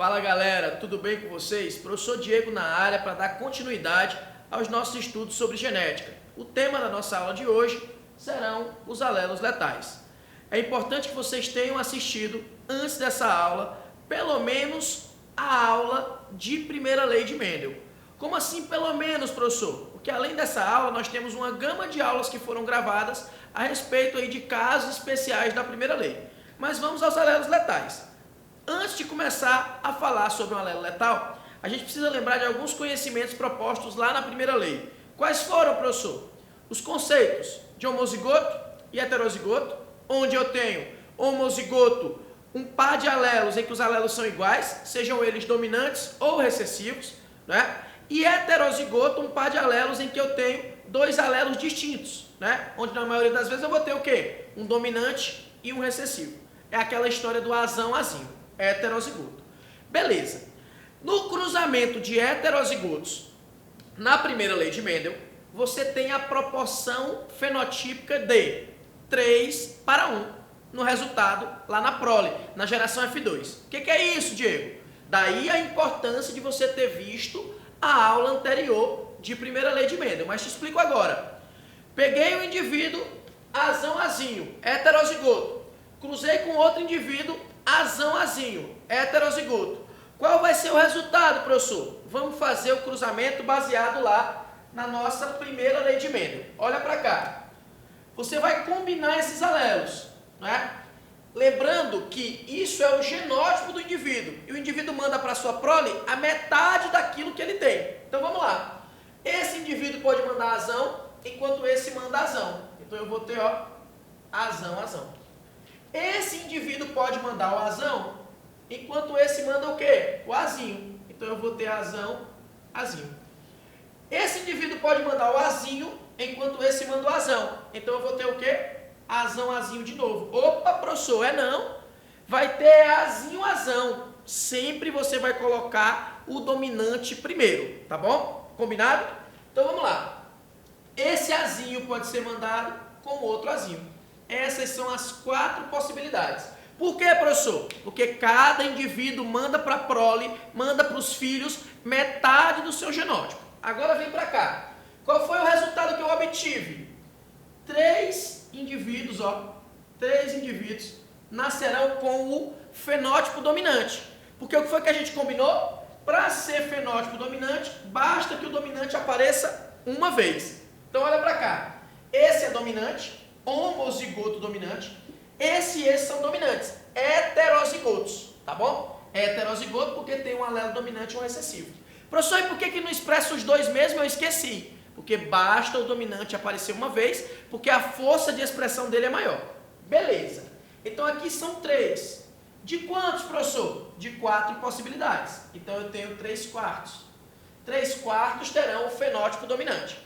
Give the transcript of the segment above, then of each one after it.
Fala galera, tudo bem com vocês? Professor Diego na área para dar continuidade aos nossos estudos sobre genética. O tema da nossa aula de hoje serão os alelos letais. É importante que vocês tenham assistido antes dessa aula, pelo menos a aula de primeira lei de Mendel. Como assim pelo menos, professor? Porque além dessa aula nós temos uma gama de aulas que foram gravadas a respeito aí de casos especiais da primeira lei. Mas vamos aos alelos letais. Antes de começar a falar sobre um alelo letal, a gente precisa lembrar de alguns conhecimentos propostos lá na primeira lei. Quais foram, professor? Os conceitos de homozigoto e heterozigoto, onde eu tenho homozigoto, um par de alelos em que os alelos são iguais, sejam eles dominantes ou recessivos, né? E heterozigoto, um par de alelos em que eu tenho dois alelos distintos, né? Onde na maioria das vezes eu vou ter o quê? Um dominante e um recessivo. É aquela história do azão-azinho. Heterozigoto. Beleza. No cruzamento de heterozigotos, na primeira lei de Mendel, você tem a proporção fenotípica de 3 para 1 no resultado lá na prole, na geração F2. O que é isso, Diego? Daí a importância de você ter visto a aula anterior de primeira lei de Mendel. Mas te explico agora. Peguei o indivíduo azão-azinho, heterozigoto. Cruzei com outro indivíduo azão-azinho, heterozigoto. Qual vai ser o resultado, professor? Vamos fazer o cruzamento baseado lá na nossa primeira lei de Mendel. Olha para cá. Você vai combinar esses alelos, né? Lembrando que isso é o genótipo do indivíduo. E o indivíduo manda para a sua prole a metade daquilo que ele tem. Então vamos lá. Esse indivíduo pode mandar azão, enquanto esse manda azão. Então eu vou ter, ó, azão-azão. Esse indivíduo pode mandar o azão, enquanto esse manda o quê? O azinho. Então eu vou ter azão, azinho. Esse indivíduo pode mandar o azinho, enquanto esse manda o azão. Então eu vou ter o quê? Azão, azinho de novo. Opa, professor, não. Vai ter azinho, azão. Sempre você vai colocar o dominante primeiro, tá bom? Combinado? Então vamos lá. Esse azinho pode ser mandado com outro azinho. Essas são as 4 possibilidades. Por quê, professor? Porque cada indivíduo manda para a prole, manda para os filhos metade do seu genótipo. Agora vem para cá. Qual foi o resultado que eu obtive? 3 indivíduos, ó, 3 indivíduos nascerão com o fenótipo dominante. Porque o que foi que a gente combinou? Para ser fenótipo dominante, basta que o dominante apareça uma vez. Então olha para cá. Esse é dominante, homozigoto dominante. Esse e esse são dominantes, heterozigotos, tá bom? Heterozigoto porque tem um alelo dominante e um recessivo. Professor, e por que não expressa os dois mesmo? Eu esqueci. Porque basta o dominante aparecer uma vez, porque a força de expressão dele é maior. Beleza. Então aqui são 3. De quantos, professor? De 4 possibilidades. Então eu tenho 3 quartos. 3 quartos terão o fenótipo dominante.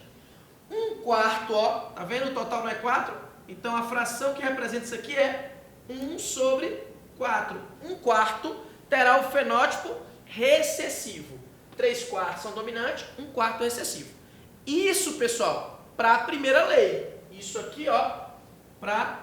1 quarto, ó, tá vendo? O total não é 4? Então a fração que representa isso aqui é 1 sobre 4. 1 quarto terá o fenótipo recessivo. 3 quartos são dominantes, 1 quarto recessivo. Isso, pessoal, para a primeira lei. Isso aqui, ó, para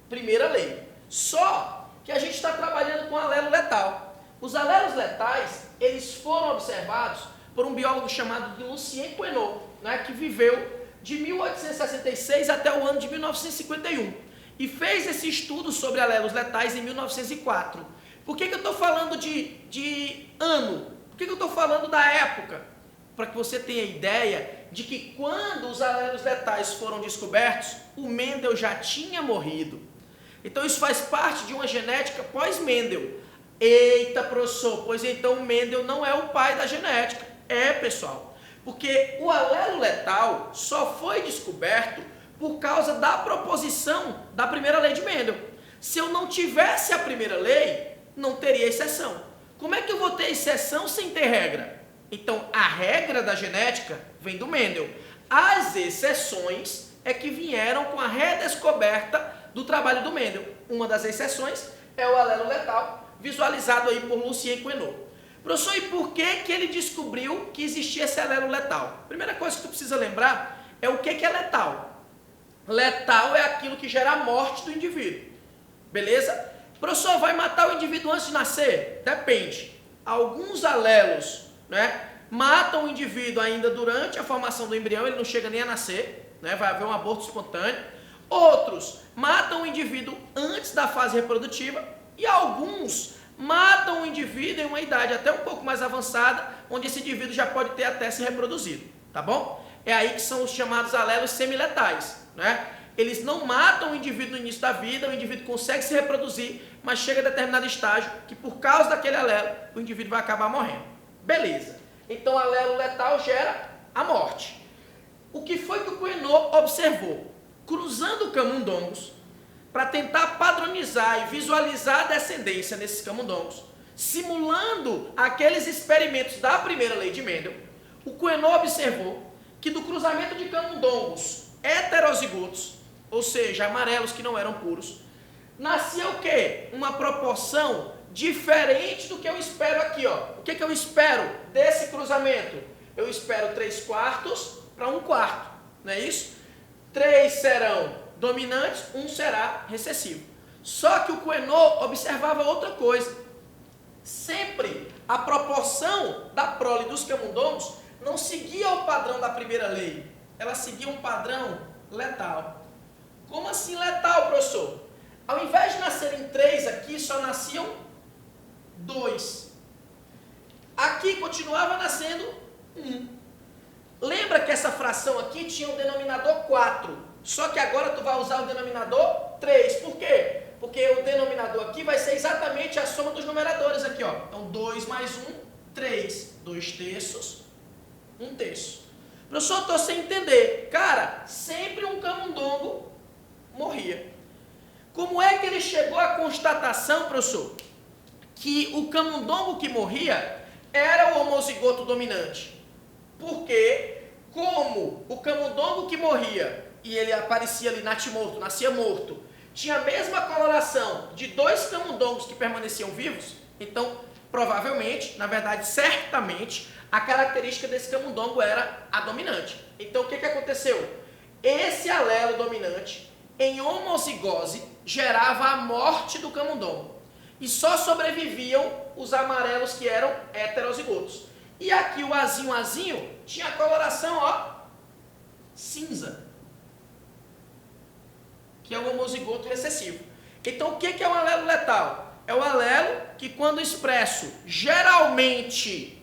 primeira lei. Só que a gente está trabalhando com alelo letal. Os alelos letais, eles foram observados por um biólogo chamado de Lucien Queneau, né, que viveu de 1866 até o ano de 1951 e fez esse estudo sobre alelos letais em 1904. Por que eu estou falando de ano? Por que eu estou falando da época? Para que você tenha ideia de que quando os alelos letais foram descobertos, o Mendel já tinha morrido. Então isso faz parte de uma genética pós-Mendel. Eita, professor, pois então o Mendel não é o pai da genética. É, pessoal, porque o alelo letal só foi descoberto por causa da proposição da primeira lei de Mendel. Se eu não tivesse a primeira lei, não teria exceção. Como é que eu vou ter exceção sem ter regra? Então, a regra da genética vem do Mendel. As exceções é que vieram com a redescoberta do trabalho do Mendel. Uma das exceções é o alelo letal, visualizado aí por Lucien Queneau. Professor, e por que ele descobriu que existia esse alelo letal? Primeira coisa que tu precisa lembrar é o que é letal. Letal é aquilo que gera a morte do indivíduo. Beleza? Professor, vai matar o indivíduo antes de nascer? Depende. Alguns alelos, né, matam o indivíduo ainda durante a formação do embrião, ele não chega nem a nascer, né, vai haver um aborto espontâneo. Outros matam o indivíduo antes da fase reprodutiva e alguns matam o indivíduo em uma idade até um pouco mais avançada, onde esse indivíduo já pode ter até se reproduzido, tá bom? É aí que são os chamados alelos semiletais, né? Eles não matam o indivíduo no início da vida, o indivíduo consegue se reproduzir, mas chega a determinado estágio que por causa daquele alelo, o indivíduo vai acabar morrendo. Beleza. Então, o alelo letal gera a morte. O que foi que o Coenot observou? Cruzando camundongos, para tentar padronizar e visualizar a descendência nesses camundongos, simulando aqueles experimentos da primeira lei de Mendel, o Coenot observou que do cruzamento de camundongos heterozigotos, ou seja, amarelos que não eram puros, nascia o quê? Uma proporção diferente do que eu espero aqui, ó. O que eu espero desse cruzamento? Eu espero 3/4 para 1/4, não é isso? 3 serão dominantes, 1 será recessivo. Só que o Coenot observava outra coisa. Sempre a proporção da prole dos camundongos não seguia o padrão da primeira lei. Ela seguia um padrão letal. Como assim letal, professor? Ao invés de nascerem 3 aqui, só nasciam 2. Aqui continuava nascendo 1. Lembra que essa fração aqui tinha um denominador 4. Só que agora tu vai usar o denominador 3. Por quê? Porque o denominador aqui vai ser exatamente a soma dos numeradores aqui, ó. Então 2 mais 1, 3. 2/3, 1/3. Professor, estou sem entender. Cara, sempre um camundongo morria. Como é que ele chegou à constatação, professor, que o camundongo que morria era o homozigoto dominante? Porque, como o camundongo que morria e ele aparecia ali natimorto, nascia morto, tinha a mesma coloração de 2 camundongos que permaneciam vivos, então, provavelmente, na verdade, certamente, a característica desse camundongo era a dominante. Então, o que aconteceu? Esse alelo dominante, em homozigose, gerava a morte do camundongo. E só sobreviviam os amarelos que eram heterozigotos. E aqui o azinho tinha a coloração, ó, cinza, que é o homozigoto recessivo. Então, o que é um alelo letal? É o alelo que, quando expresso geralmente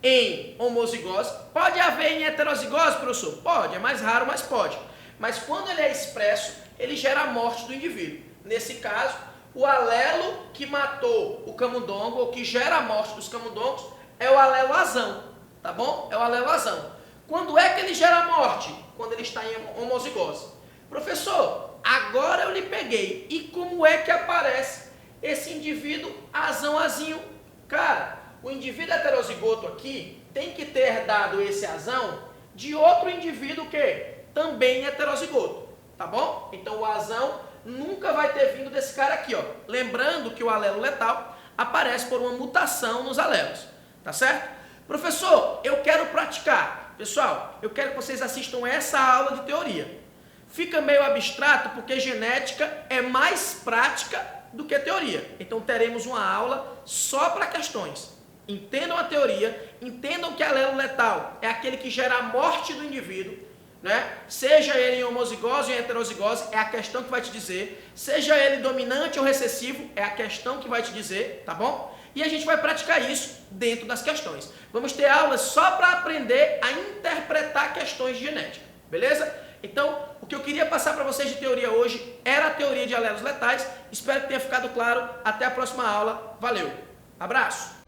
em homozigose, pode haver em heterozigose, professor? Pode, é mais raro, mas pode. Mas quando ele é expresso, ele gera a morte do indivíduo. Nesse caso, o alelo que matou o camundongo, ou que gera a morte dos camundongos, é o alelo azão, tá bom? É o alelo azão. Quando é que ele gera a morte? Quando ele está em homozigose. Professor, agora eu lhe peguei. E como é que aparece esse indivíduo azão-azinho? Cara, o indivíduo heterozigoto aqui tem que ter herdado esse azão de outro indivíduo que também heterozigoto, tá bom? Então o azão nunca vai ter vindo desse cara aqui, ó. Lembrando que o alelo letal aparece por uma mutação nos alelos, tá certo? Professor, eu quero praticar. Pessoal, eu quero que vocês assistam essa aula de teoria. Fica meio abstrato porque genética é mais prática do que teoria. Então teremos uma aula só para questões. Entendam a teoria, entendam que alelo letal é aquele que gera a morte do indivíduo, né? Seja ele em homozigose ou em heterozigose, é a questão que vai te dizer. Seja ele dominante ou recessivo, é a questão que vai te dizer, tá bom? E a gente vai praticar isso dentro das questões. Vamos ter aulas só para aprender a interpretar questões de genética, beleza? Então, o que eu queria passar para vocês de teoria hoje era a teoria de alelos letais. Espero que tenha ficado claro. Até a próxima aula. Valeu! Abraço!